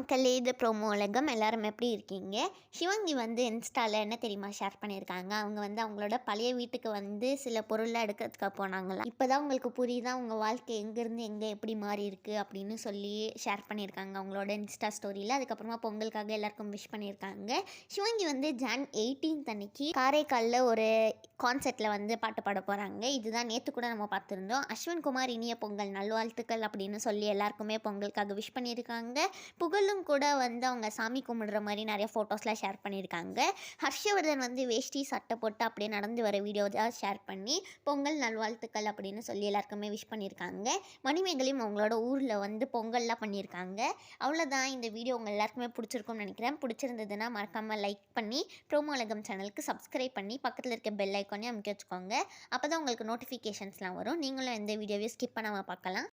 மக்களே! இது ப்ரோமோ உலகம். எல்லாரும் எப்படி இருக்கீங்க? சிவாங்கி வந்து இன்ஸ்டால என்ன தெரியுமா ஷேர் பண்ணியிருக்காங்க? அவங்க வந்து அவங்களோட பழைய வீட்டுக்கு வந்து சில பொருள்லாம் எடுக்கிறதுக்காக போனாங்களாம். இப்பதான் உங்களுக்கு புரியுதா உங்க வாழ்க்கை எங்கேருந்து எங்கே எப்படி மாறியிருக்கு அப்படின்னு சொல்லி ஷேர் பண்ணியிருக்காங்க அவங்களோட இன்ஸ்டா ஸ்டோரியில. அதுக்கப்புறமா பொங்கலுக்காக எல்லாருக்கும் விஷ் பண்ணியிருக்காங்க. சிவாங்கி வந்து ஜான் 18 அன்னைக்கு காரைக்கால்ல ஒரு கான்சர்ட்டில் வந்து பாட்டு பாட போகிறாங்க. இதுதான் நேற்று கூட நம்ம பார்த்துருந்தோம். அஸ்வின் குமார் இனிய பொங்கல் நல்வாழ்த்துக்கள் அப்படின்னு சொல்லி எல்லாருக்குமே பொங்கலுக்காக விஷ் பண்ணியிருக்காங்க. புகழும் கூட வந்து அவங்க சாமி கும்பிடுற மாதிரி நிறைய ஃபோட்டோஸ்லாம் ஷேர் பண்ணியிருக்காங்க. ஹர்ஷவர்தன் வந்து வேஷ்டி சட்டை போட்டு அப்படியே நடந்து வர வீடியோ தான் ஷேர் பண்ணி பொங்கல் நல்வாழ்த்துக்கள் அப்படின்னு சொல்லி எல்லாருக்குமே விஷ் பண்ணியிருக்காங்க. மணிமேகலையும் அவங்களோட ஊரில் வந்து பொங்கல்லாம் பண்ணியிருக்காங்க. அவ்வளோதான், இந்த வீடியோ உங்கள் எல்லாருக்குமே பிடிச்சிருக்கும்னு நினைக்கிறேன். பிடிச்சிருந்ததுன்னா மறக்காமல் லைக் பண்ணி ப்ரோமோ உலகம் சேனலுக்கு சப்ஸ்கிரைப் பண்ணி பக்கத்தில் இருக்க பெல் ஐக்கானே அமுக்கி வச்சுக்கோங்க. அப்போ தான் உங்களுக்கு நோட்டிஃபிகேஷன்ஸ்லாம் வரும். நீங்களும் எந்த வீடியோவையும் ஸ்கிப் பண்ணாமல் பார்க்கலாம்.